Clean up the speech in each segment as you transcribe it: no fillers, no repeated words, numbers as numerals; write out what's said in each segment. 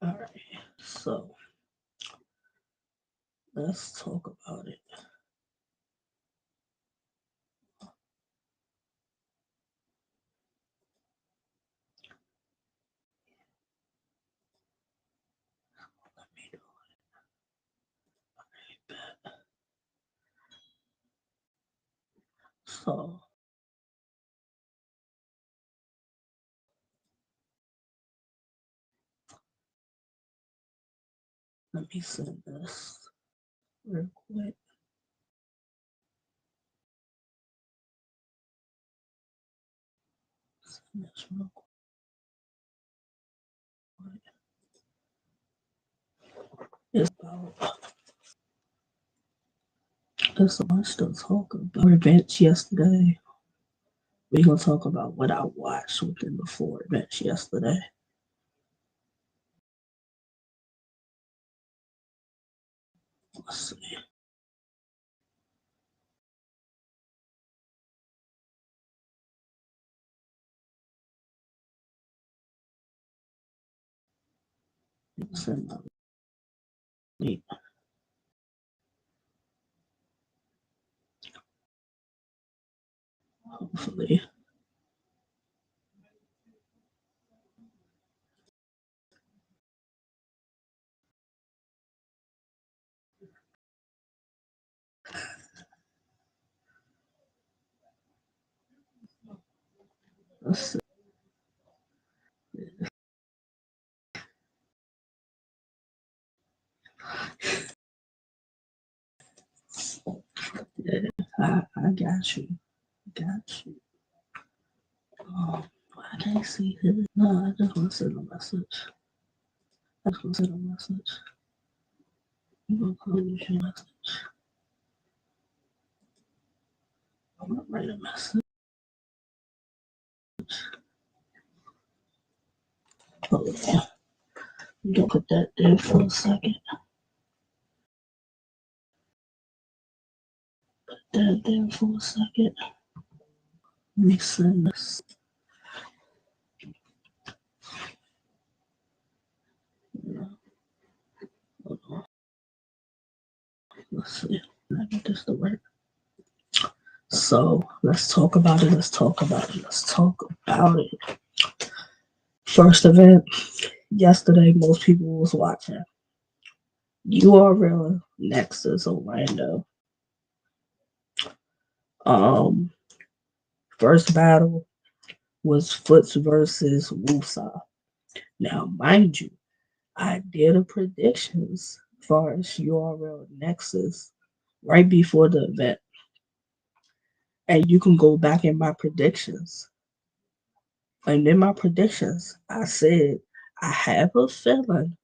Alright, so let's talk about it. Let me do it. So let me send this real quick. Send this real quick. It's about there's so much to talk about. Events yesterday. We're gonna talk about what I watched within the 4 events yesterday. Let's see. Send my link. Hopefully. Let's see. Yeah, I got you. Got you. I can't see it. No, I just want to send a message. I just want to send a message. You gonna close your message? I'm gonna write a message. Oh yeah. You can put that there for a second. Put that there for a second. Let me send this. Hold on. Let's see. I get this to work. So let's talk about it. Let's talk about it. Let's talk about it. First event yesterday. Most people was watching. URL Nexus Orlando. Um, First battle was Foots versus Wusa. Now, mind you, I did a predictions as far as URL Nexus right before the event. And you can go back in my predictions. And in my predictions, I said I have a feeling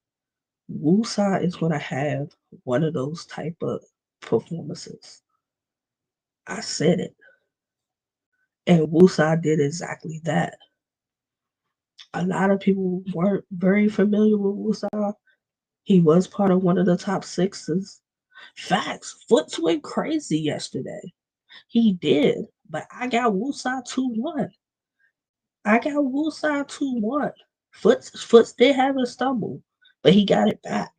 Wusa is going to have one of those type of performances. I said it. And Wusa did exactly that. A lot of people weren't very familiar with Wusa. He was part of one of the top sixes. Facts. Foots went crazy yesterday. He did. But I got Wusa 2-1. I got Wusa 2-1. Foots did have a stumble, but he got it back.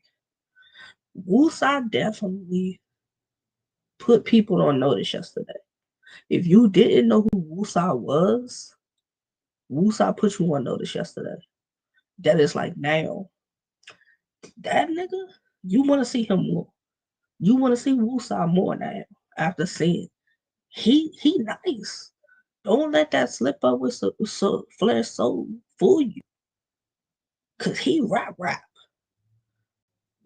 Wusa definitely put people on notice yesterday. If you didn't know who Wusa was, Wusa put you on notice yesterday. That is like now. That nigga, you want to see him more. You want to see Wusa more now after seeing he nice. Don't let that slip up with Flair Soul fool you. Cause he rap.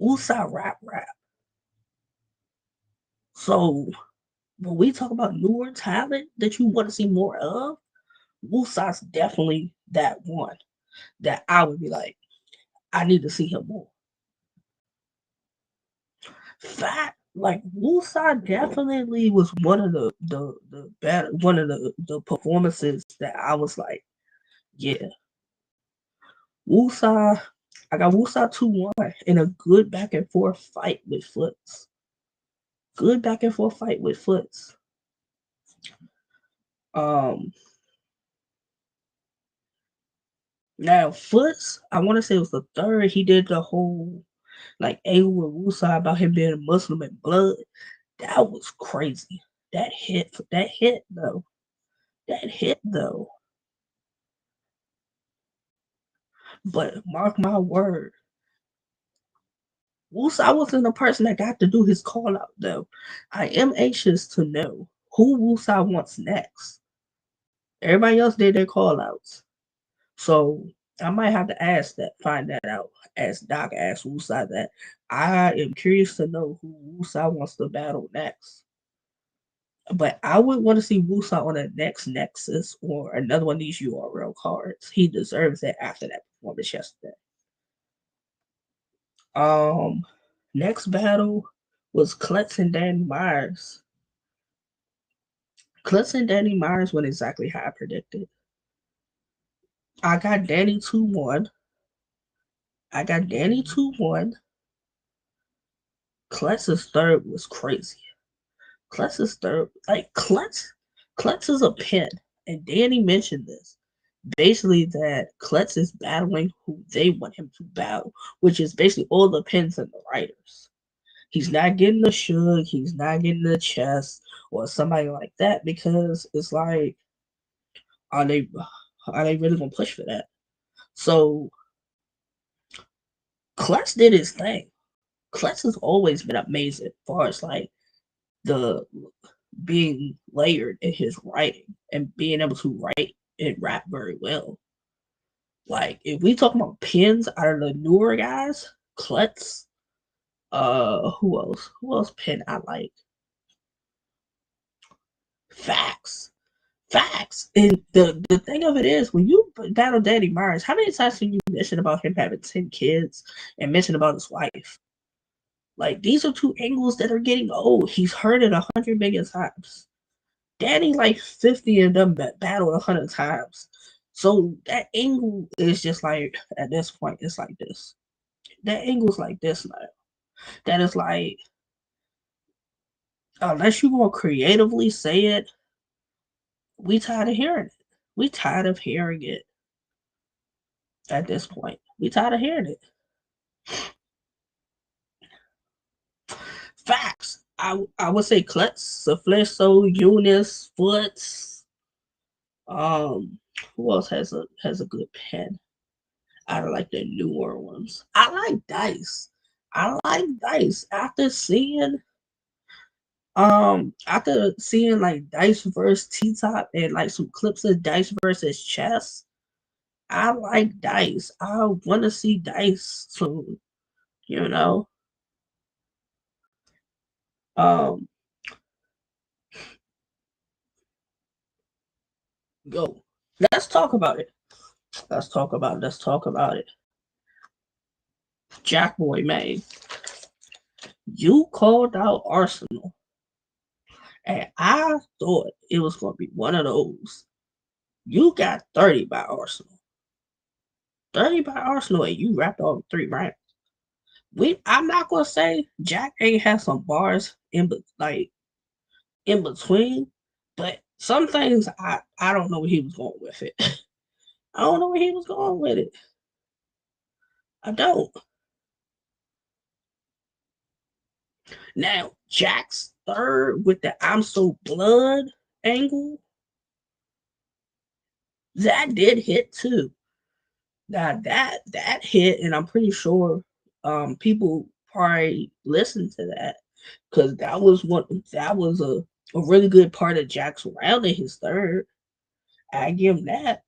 Wusa rap. So when we talk about newer talent that you want to see more of, Wusa's definitely that one that I would be like, I need to see him more. Fat like Wusa definitely was one of the better one of the performances that I was like, yeah. Wusa, I got Wusa 2-1 in a good back and forth fight with Foots. Good back and forth fight with Foots. Um Now, Foots, I want to say it was the third. He did the whole like angle with Wusa about him being a Muslim in blood. That was crazy. That hit. That hit though. That hit though. But mark my word, Wusa wasn't the person that got to do his call out though. I am anxious to know who Wusa wants next. Everybody else did their call outs. So I might have to ask that, find that out. As Doc asked Wusa that. I am curious to know who Wusa wants to battle next. But I would want to see Wusa on the next Nexus or another one of these URL cards. He deserves it after that performance yesterday. Um, Next battle was Klutz and Danny Myers. Klutz and Danny Myers went exactly how I predicted. I got Danny 2-1. I got Danny 2-1. Klutz's third was crazy. Klutz's third, like Klutz is a pin. And Danny mentioned this. Basically, that Klutz is battling who they want him to battle, which is basically all the pins and the writers. He's not getting the Shug, he's not getting the Chess or somebody like that because it's like, are they really gonna push for that? So Klutz did his thing. Klutz has always been amazing as far as like the being layered in his writing and being able to write and rap very well. Like if we talk about pins out of the newer guys, Klutz, who else? Who else pin I like? Facts. Facts. And the thing of it is, when you battle Danny Myers, how many times can you mention about him having 10 kids and mention about his wife? Like, these are two angles that are getting old. He's heard it 100 million times. Danny, like 50 of them battled 100 times. So that angle is just like, at this point, it's like this. That angle's like this now. That is like, unless you want to creatively say it, we tired of hearing it. We tired of hearing it at this point. We tired of hearing it. Facts. I would say Klutz, Safleso, Eunice, Foots. Who else has a good pen? Out of like the newer ones. I like Dice. I like Dice. After seeing like Dice versus T Top and like some clips of Dice versus Chess, I like Dice. I wanna see Dice soon, you know. Um Go. Let's talk about it. Let's talk about it. Jack Boy May, you called out Arsenal, and I thought it was going to be one of those. You got 30 by Arsenal. 30 by Arsenal, and you wrapped all 3 rounds. I'm not going to say Jack ain't had some bars in between, but some things I don't know where he was going with it. I don't know where he was going with it. I don't. Now, Jack's third with the I'm so blood angle, that did hit too. Now that hit, and I'm pretty sure people probably listened to that because that was a really good part of Jack's round in his third. I give him that.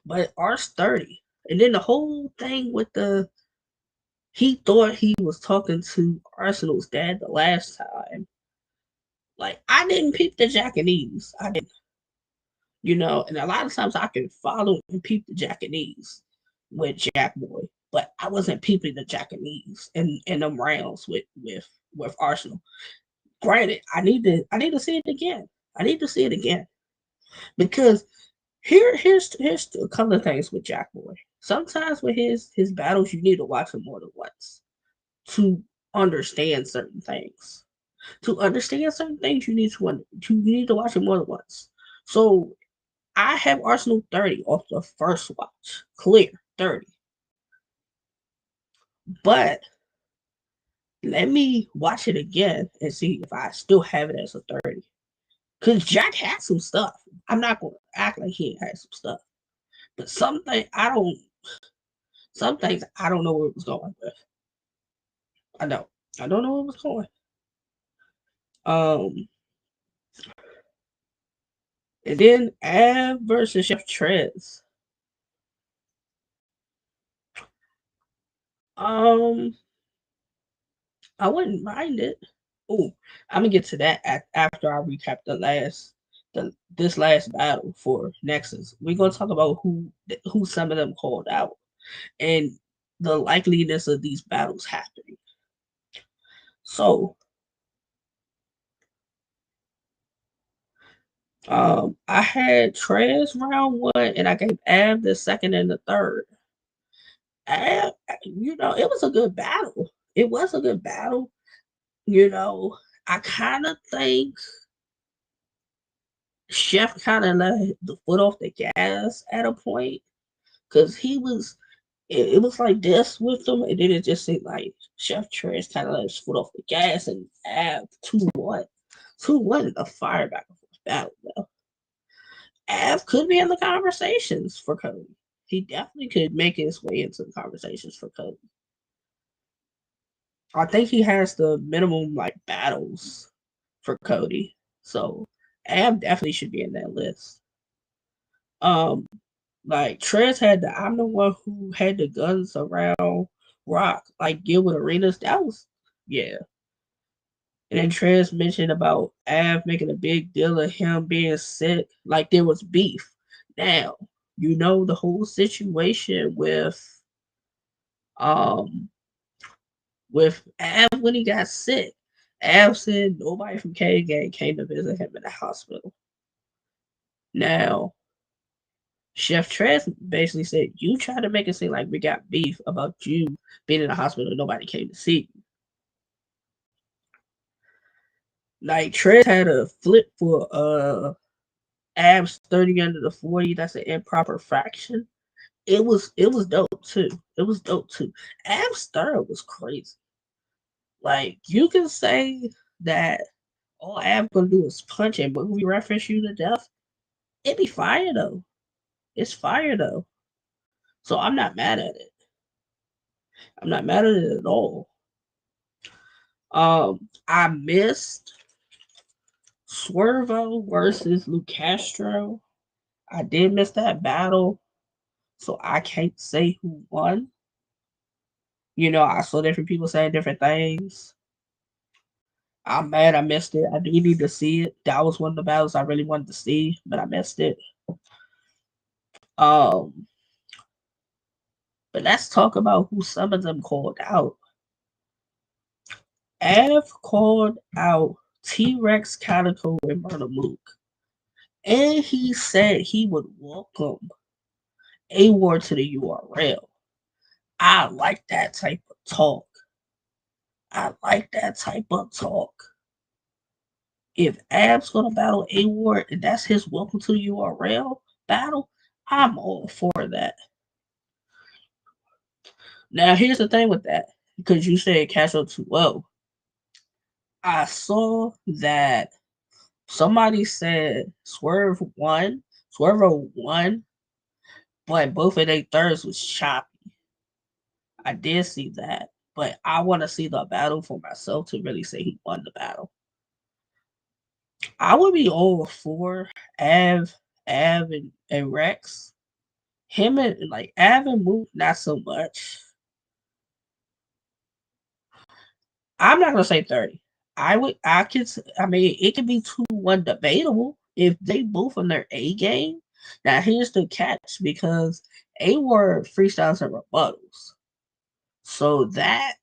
But R's 30. And then the whole thing with he thought he was talking to Arsenal's dad the last time. Like, I didn't peep the Japanese. I didn't, and a lot of times I can follow and peep the Japanese with Jack Boy, but I wasn't peeping the Japanese in them rounds with Arsenal. Granted, I need to see it again. I need to see it again because here's a couple of things with Jack Boy. Sometimes with his battles, you need to watch him more than once to understand certain things. To understand certain things, you need to watch it more than once. So I have Arsenal 30 off the first watch. Clear 30. But let me watch it again and see if I still have it as a 30. Because Jack had some stuff. I'm not going to act like he had some stuff. But some things I don't know where it was going with. I don't. I don't know where it was going. Um, and then Av versus Chef Trez. Um, I wouldn't mind it. Oh, I'm gonna get to that after I recap this last battle for Nexus. We're gonna talk about who some of them called out and the likeliness of these battles happening. So, I had Trez round one, and I gave Av the second and the third. Av, it was a good battle. It was a good battle. I kind of think Chef kind of let the foot off the gas at a point because it was like this with them, and then it just seemed like Chef Trez kind of let his foot off the gas and Av 2-1. 2-1 in a fire back and forth battle, though. Av could be in the conversations for Cody. He definitely could make his way into the conversations for Cody. I think he has the minimum like battles for Cody. So Av definitely should be in that list. Um, like Trez had I'm the one who had the guns around Rock, like Gilbert Arenas. That was yeah. And then Trez mentioned about Av making a big deal of him being sick, like there was beef. Now, the whole situation um with Av when he got sick. Av said nobody from K Gang came to visit him in the hospital. Now, Chef Trez basically said, you try to make it seem like we got beef about you being in the hospital and nobody came to see you. Like Trez had a flip for Av's 30 under the 40. That's an improper fraction. It was dope too. It was dope too. Av's third was crazy. Like you can say that all Av gonna do is punch and movie reference you to death. It be fire though. It's fire though. So I'm not mad at it. I'm not mad at it at all. I missed Swervo versus Luke Castro. I did miss that battle, so I can't say who won. I saw different people saying different things. I'm mad I missed it. I do need to see it. That was one of the battles I really wanted to see, but I missed it. Um, but let's talk about who some of them called out. Av called out T-Rex, Calico, and Murder Mook. And he said he would welcome A-War to the URL. I like that type of talk. I like that type of talk. If Ab's gonna battle A-War and that's his welcome to the URL battle, I'm all for that. Now here's the thing with that, because you said Crashout 2-0. I saw that somebody said Swerve won, but both of their thirds was choppy. I did see that, but I want to see the battle for myself to really say he won the battle. I would be all for Av, and Rex. Him and like Av and Mook, not so much. I'm not gonna say 30. I mean, it could be 2-1 debatable if they both on their A game. Now here's the catch, because A-War freestyles and rebuttals. So that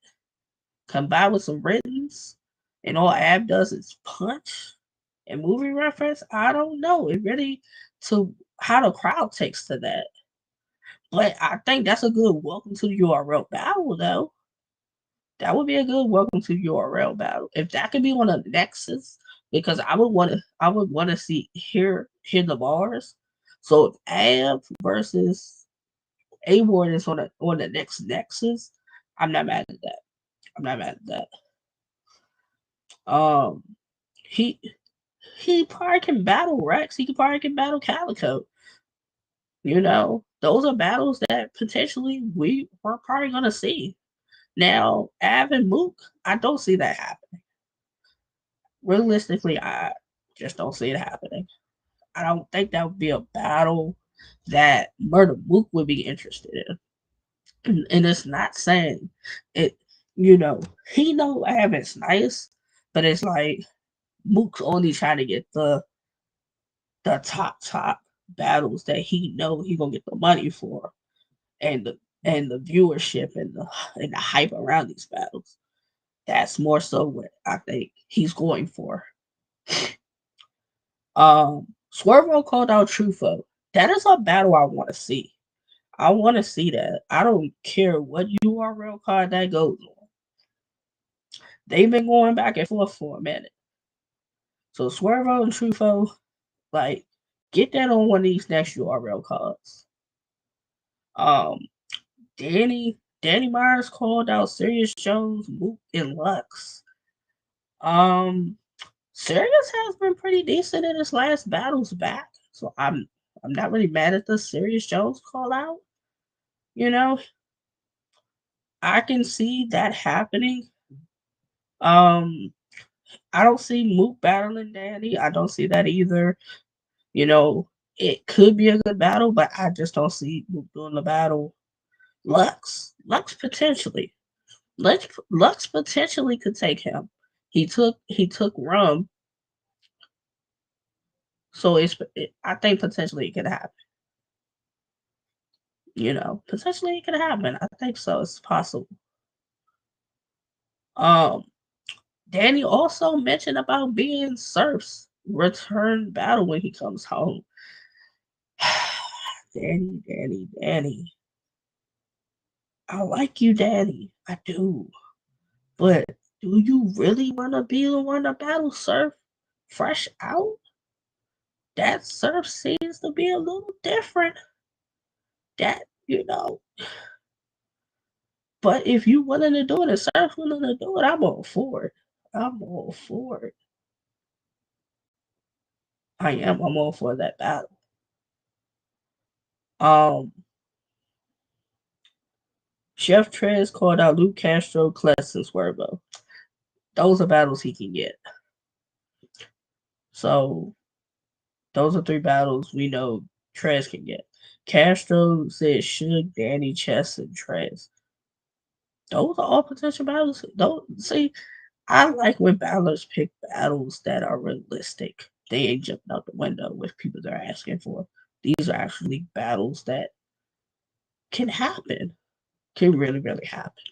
combined with some writtens and all Ab does is punch and movie reference, I don't know. It really to how the crowd takes to that. But I think that's a good welcome to the URL battle, though. That would be a good welcome to URL battle. If that could be one of the Nexus, because I would want to see hear the bars. So if Av versus A-Ward is on the next Nexus, I'm not mad at that. I'm not mad at that. He he probably can battle Rex. He probably can battle Calico. Those are battles that potentially we're probably gonna see. Now, Av and Mook, I don't see that happening. Realistically, I just don't see it happening. I don't think that would be a battle that Murder Mook would be interested in. And it's not saying it, he know Av is nice, but it's like Mook's only trying to get the top battles that he know he gonna get the money for, and the viewership and the hype around these battles. That's more so what I think he's going for. Swervo called out Trufo. That is a battle I want to see. I want to see that. I don't care what URL card that goes on. They've been going back and forth for a minute. So Swervo and Trufo, like, get that on one of these next URL cards. Danny Myers called out Sirius Jones, Mook, and Lux. Sirius has been pretty decent in his last battles back, so I'm not really mad at the Sirius Jones call out. I can see that happening. I don't see Mook battling Danny. I don't see that either. It could be a good battle, but I just don't see Mook doing the battle. Lux potentially. Lux potentially could take him. He took Rum, so I think potentially it could happen. Potentially it could happen. I think so. It's possible. Danny also mentioned about being Surf's return battle when he comes home. Danny. I like you, Danny. I do. But do you really want to be the one to battle Surf fresh out? That Surf seems to be a little different. That. But if you willing to do it and Surf willing to do it, I'm all for it. I'm all for it. I am. I'm all for that battle. Chef Trez called out Luke Castro, Kless, and Swervo. Those are battles he can get. So those are 3 battles we know Trez can get. Castro said Suge, Danny, Chess, and Trez. Those are all potential battles. See, I like when battlers pick battles that are realistic. They ain't jumping out the window with people they're asking for. These are actually battles that can happen. Can really, really happen.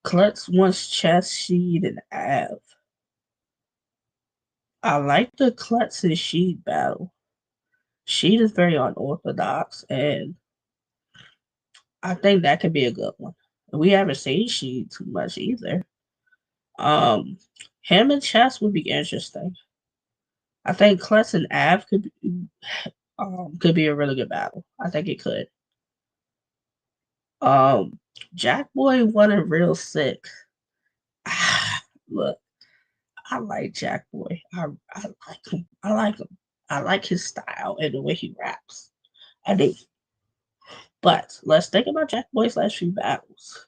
Klutz wants Chess, Sheed, and Av. I like the Klutz and Sheed battle. Sheed is very unorthodox, and I think that could be a good one. We haven't seen Sheed too much either. Him and Chess would be interesting. I think Klutz and Av could be a really good battle. I think it could. Jack Boy wanted real sick. Look, I like Jack Boy. I like him. I like him. I like his style and the way he raps. I do. But let's think about Jack Boy's last few battles.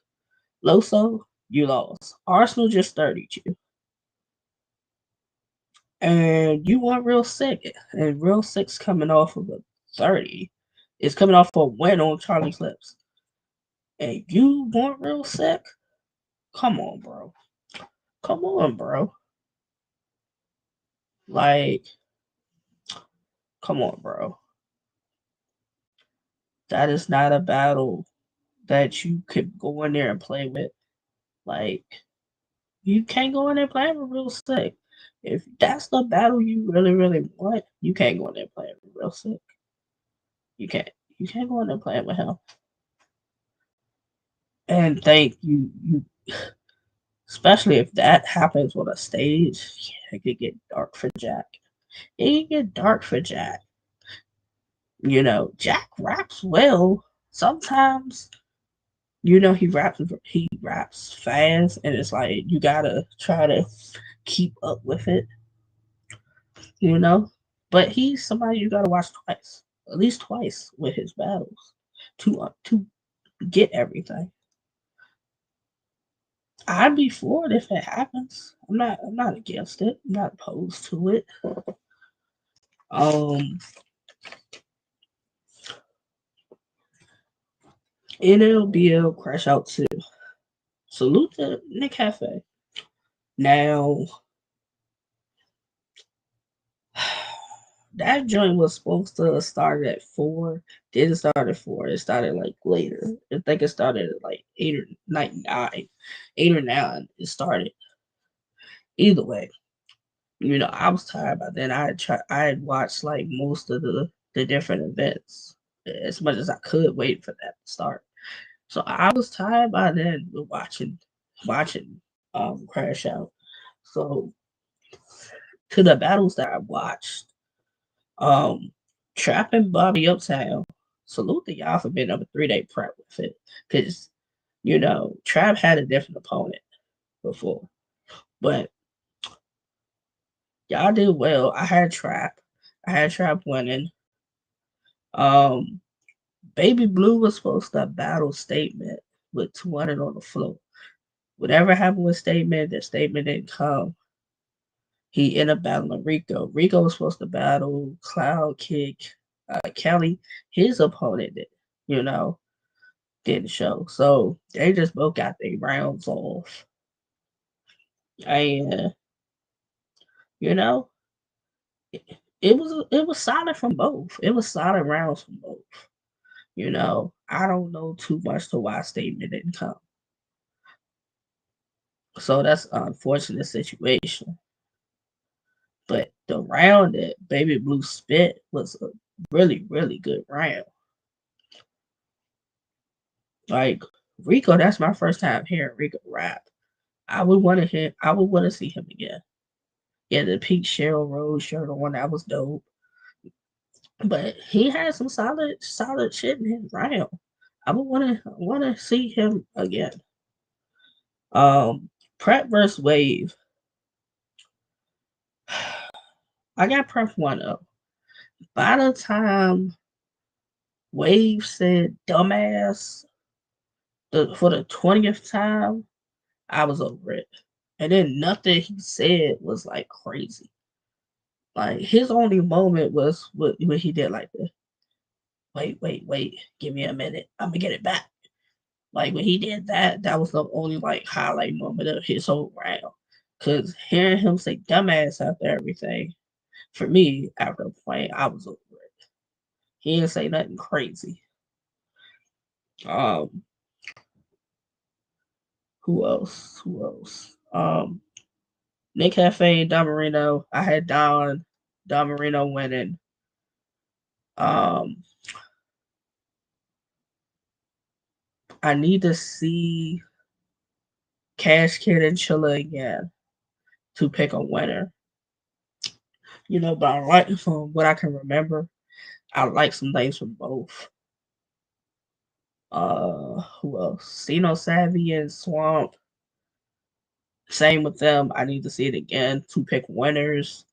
Loso, you lost. Arsenal just 30'd you. And you want real sick. And real sick's coming off of a 30. It's coming off a win on Charlie Clips. And you want real sick? Come on, bro. Come on, bro. Like, come on, bro. That is not a battle that you could go in there and play with. Like, you can't go in there playing with real sick. If that's the battle you really, really want, you can't go in there playing with real sick. You can't. You can't go in there playing with him. And think you especially if that happens on a stage, it could get dark for Jack. It get dark for Jack. Jack raps well. Sometimes, he raps fast, and it's like you gotta try to keep up with it. You know, but he's somebody you gotta watch twice, at least twice with his battles, to get everything. I'd be for it if it happens. I'm not against it. I'm not opposed to it. Um, Nlbl Crashout 2. Salute to Nick Cafe. Now, that joint was supposed to start at 4. Didn't start at 4. It started like later. I think it started at like 8 or 9. 8 or 9. It started. Either way, I was tired by then. I had watched like most of the different events as much as I could wait for that to start. So I was tired by then with watching Crash Out. So to the battles that I watched, um Trap and Bobby Uptown, salute to y'all for being up a 3-day prep with it. Cause Trap had a different opponent before. But y'all did well. I had Trap. Winning. Um Baby Blue was supposed to battle Statement with 200 on the floor. Whatever happened with Statement, that Statement didn't come. He ended up battling Rico. Rico was supposed to battle Cloud Kick. Kelly, his opponent, you know, didn't show. So they just both got their rounds off. And you know, it was solid from both. It was solid rounds from both. I don't know too much to why Statement didn't come. So that's an unfortunate situation. But the round that Baby Blue spit was a really, really good round. Like Rico, that's my first time hearing Rico rap. I would want to see him again. Yeah, the pink Cheryl Rose shirt on, that was dope. But he had some solid shit in his round. I would wanna see him again. Prep versus Wave. I got Prep 1-0. By the time Wave said dumbass for the 20th time, I was over it. And then nothing he said was like crazy. Like his only moment was when he did like the wait, give me a minute, I'm gonna get it back. Like when he did that, that was the only like highlight moment of his whole round. Cause hearing him say dumbass after everything, for me, after the point, I was over it. He didn't say nothing crazy. Um, who else? Nick Cafe and Don Marino. I had Don Marino winning. Um, I need to see Cash Kid and Chilla again to pick a winner. But I like from what I can remember, I like some things from both. Who else? Sino Savvy and Swamp. Same with them. I need to see it again to pick winners.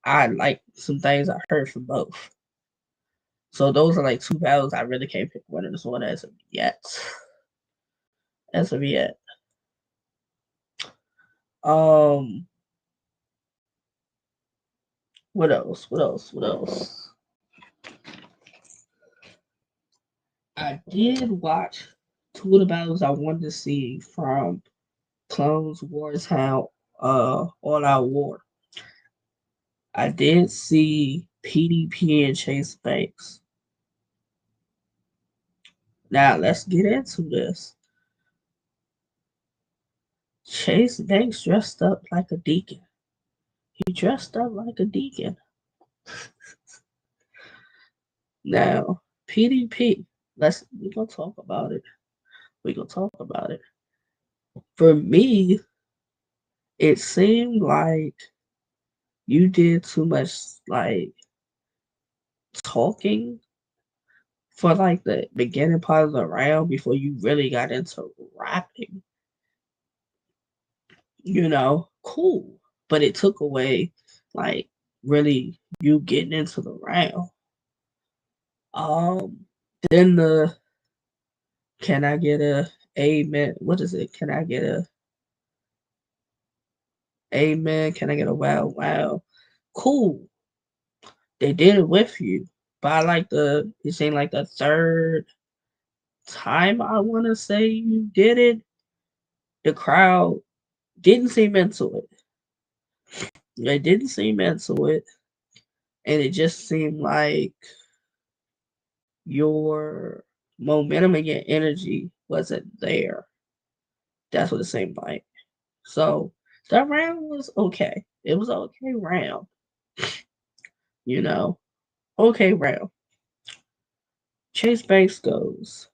I like some things I heard from both. So those are like two battles I really can't pick winners on as of yet. As of yet. Um, what else? I did watch two of the battles I wanted to see from Clones Wartown, All Out War. I did see PDP and Chase Banks. Now let's get into this. Chase Banks dressed up like a deacon. He dressed up like a deacon. Now, PDP, we're gonna talk about it. For me, it seemed like, you did too much like talking for like the beginning part of the round before you really got into rapping. Cool. But it took away like really you getting into the round. Then the can I get a amen? What is it? Can I get a amen? Can I get a wow wow? Cool. They did it with you. But I like it seemed like the third time I wanna say you did it, the crowd didn't seem into it. They didn't seem into it. And it just seemed like your momentum and your energy wasn't there. That's what it seemed like. So that round was okay. It was an okay round, you know. Okay round. Chase Banks goes.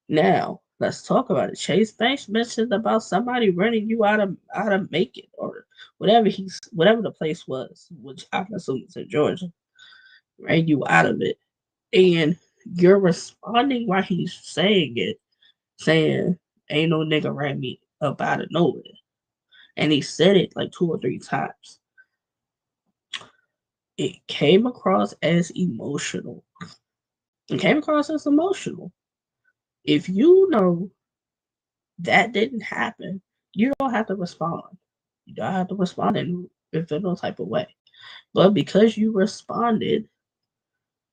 Now let's talk about it. Chase Banks mentioned about somebody running you out of make it or whatever the place was, which I'm assuming is in Georgia, ran you out of it. And you're responding while he's saying it, saying, ain't no nigga ran me up out of nowhere. And he said it like 2 or 3 times. It came across as emotional. It came across as emotional. If you know that didn't happen, you don't have to respond. You don't have to respond in no type of way. But because you responded,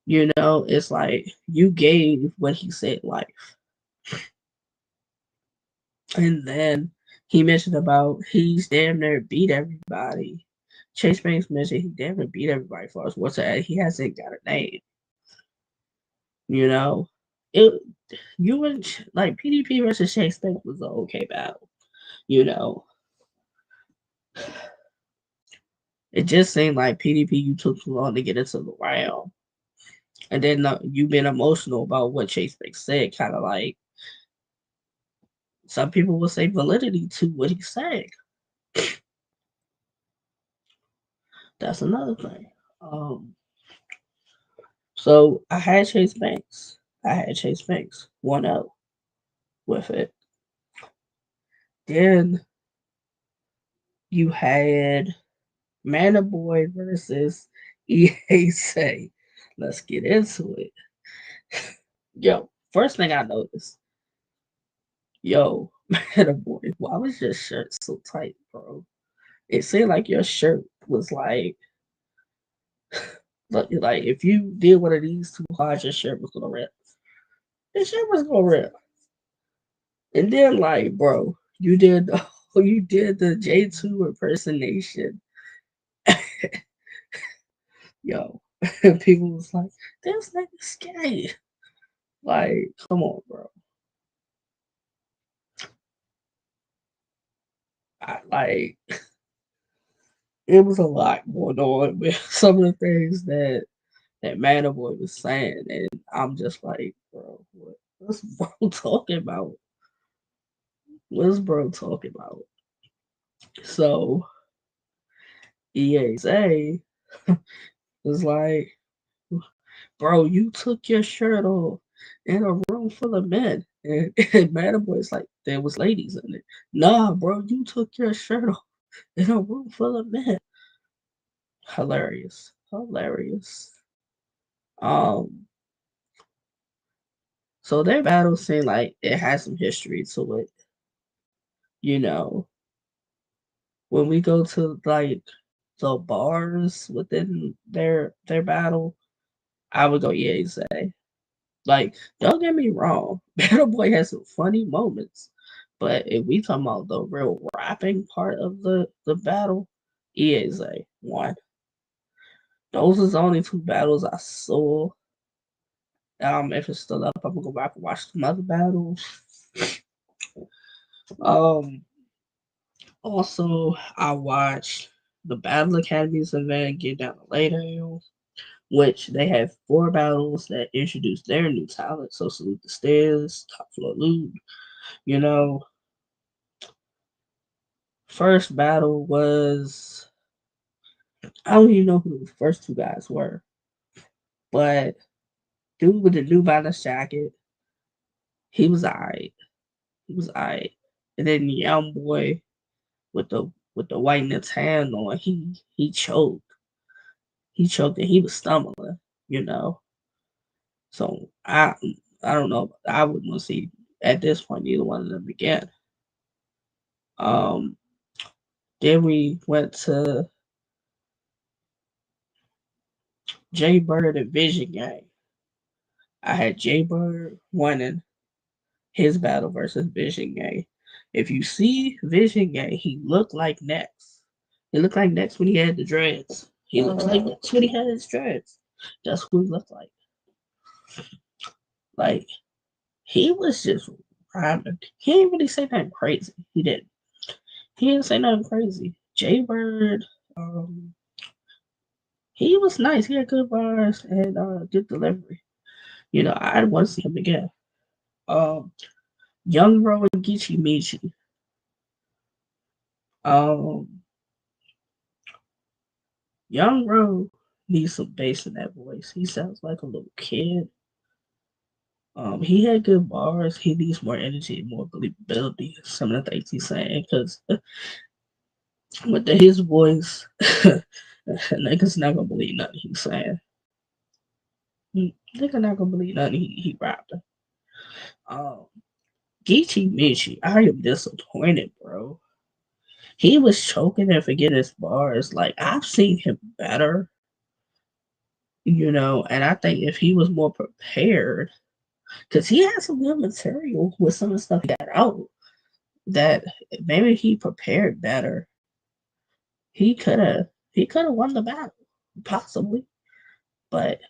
it's like you gave what he said life. And then he mentioned about he's damn near beat everybody. Chase Banks mentioned he damn near beat everybody for us. What's that? He hasn't got a name. You know, it you and like PDP versus Chase Banks was an okay battle. You know, it just seemed like PDP you took too long to get into the round, and then you been emotional about what Chase Banks said. Kind of like some people will say validity to what he's saying. That's another thing. So I had Chase Banks. 1-0 with it. Then you had Mana Boy versus EA Say. Let's get into it. Yo, first thing I noticed, Mana Boy, why was your shirt so tight, bro? It seemed like your shirt was like if you did one of these too hard, your shirt was gonna rip. Your shirt was gonna rip. And then bro, you did the J2 impersonation. Yo, people was like, this nigga's gay. Like, come on, bro. It was a lot going on with some of the things that Boy was saying, and I'm just like, bro, what's bro talking about? What's bro talking about? So EA's was like, bro, you took your shirt off in a room full of men. And Boy's like, there was ladies in it. Nah, bro, you took your shirt off in a room full of men. Hilarious. Um, so their battle seemed like it has some history to it. When we go to the bars within their battle, I would go say. Like, don't get me wrong, Battle Boy has some funny moments. But if we talking about the real rapping part of the battle, EAZ won. Those is the only 2 battles I saw. If it's still up, I'm gonna go back and watch some other battles. Also, I watched the Battle Academies event, Get Down to Laydown, which they have 4 battles that introduce their new talent. So Salute the Stairs, Top Floor Loot. First battle was I don't even know who the first two guys were, but dude with the New Balance jacket, he was alright. He was alright. And then the young boy with the white and the tan on, he choked. He choked and he was stumbling, you know. So I don't know. I wouldn't want to see at this point either one of them again. Um, then we went to Jay Bird and Vision Gang. I had Jay Bird winning his battle versus Vision Gang. If you see Vision Gang, he looked like Nex. He looked like Nex when he had the dreads. He looked like Nex when he had his dreads. That's who he looked like. Like he was just rhyming. He didn't really say nothing crazy. He didn't. He didn't say nothing crazy. Jay Bird, he was nice. He had good bars and good delivery. You know, I'd want to see him again. Um, Young Ro and Geechee Michi. Um, Young Ro needs some bass in that voice. He sounds like a little kid. He had good bars. He needs more energy and more believability. Some of the things he's saying, because with his voice, niggas not gonna believe nothing he's saying. Nigga not gonna believe nothing he rapping. Um, Geechee Michi, I am disappointed, bro. He was choking and forgetting his bars. Like I've seen him better, you know, and I think if he was more prepared, because he had some good material with some of the stuff he got out, that maybe he prepared better. He could have won the battle, possibly. But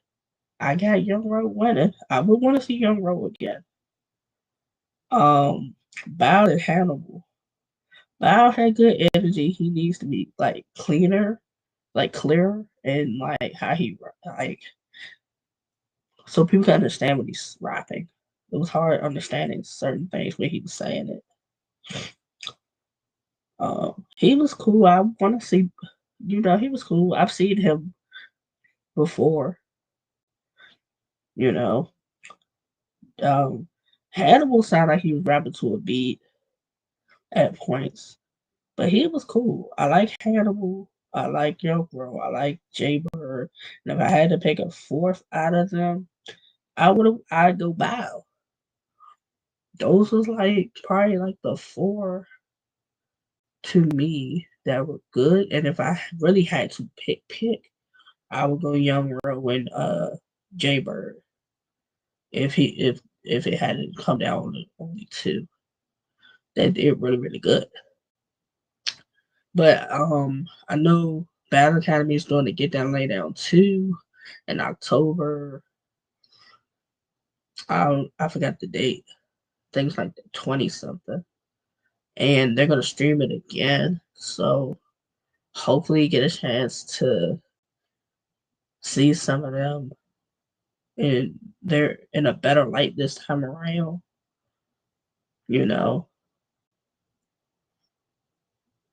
I got Young Ro winning. I would want to see Young Ro again. Bow and Hannibal. Bow had good energy. He needs to be like cleaner, like clearer, and like how he like so people can understand what he's rapping. It was hard understanding certain things when he was saying it. He was cool. I want to see, you know, he was cool. I've seen him before, you know. Um, Hannibal sounded like he was rapping to a beat at points, but he was cool. I like Hannibal. I like Young Bro. I like Jay Bird. And if I had to pick a fourth out of them, I'd go Bow. Those was like probably like the four to me that were good. And if I really had to pick, I would go Young Ro and Jay Bird. If it hadn't come down to only two, that they're really good. But I know Battle Academy is doing the Get Down Lay Down 2 in October. I forgot the date. Things like the 20 something. And they're gonna stream it again. So hopefully you get a chance to see some of them and they're in a better light this time around, you know.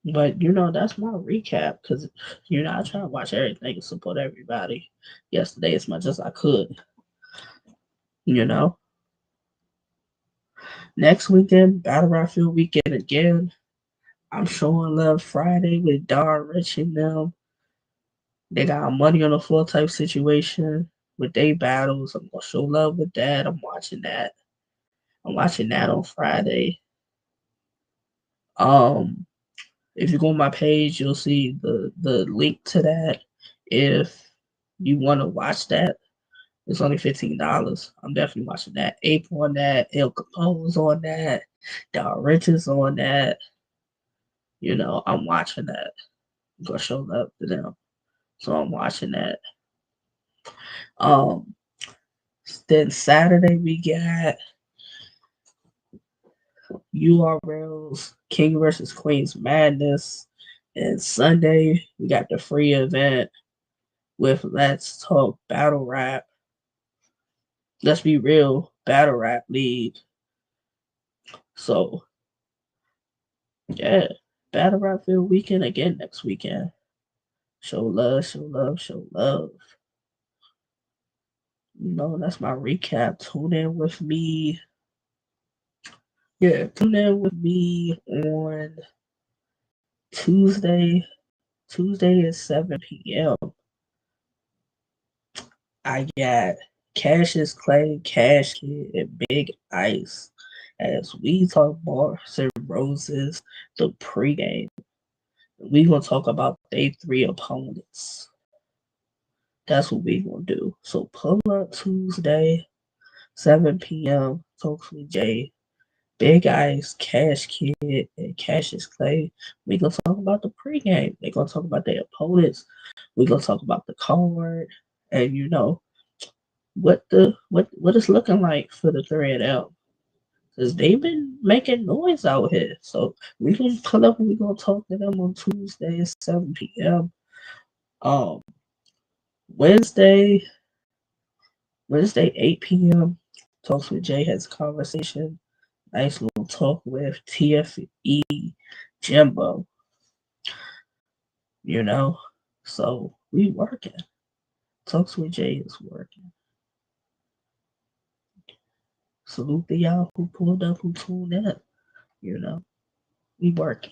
But you know, that's my recap because you know I try to watch everything and support everybody yesterday as much as I could, you know. Next weekend, Battle Rap Field weekend again. I'm showing love Friday with Don Rich and them. They got money on the floor type situation with their battles. I'm gonna show love with that. I'm watching that. I'm watching that on Friday. Um, if you go on my page, you'll see the link to that. If you want to watch that, it's only $15. I'm definitely watching that. Ape on that, El Capone's on that, Don Rich is on that. You know, I'm watching that. I'm gonna show love to them. So I'm watching that. Um then Saturday we got URL's King versus Queen's Madness. And Sunday we got the free event with Let's Talk Battle Rap. Let's be real, Battle Rap League. So yeah, Battle Rap Field weekend again next weekend. Show love, show love, show love. That's my recap. Tune in with me. Yeah, tune in with me on Tuesday. Tuesday at 7 p.m. I got Cassius Clay, Cash Kid, and Big Ice as we talk Bars and Roses, the pregame. We gonna talk about they three opponents. That's what we gonna do. So pull up Tuesday, 7 p.m. Talks with Jay, Big Ice, Cash Kid, and Cassius Clay. We gonna talk about the pregame. They gonna talk about their opponents. We gonna talk about the card, and what it's looking like for the 3 L. Because they've been making noise out here. So we gonna pull up and we gonna talk to them on Tuesday at 7 p.m. Um Wednesday, 8 p.m. Talks with Jay has a conversation. Nice little talk with TFE Jimbo. You know? So we working. Talks with Jay is working. Salute to y'all who pulled up, who tuned in. We working.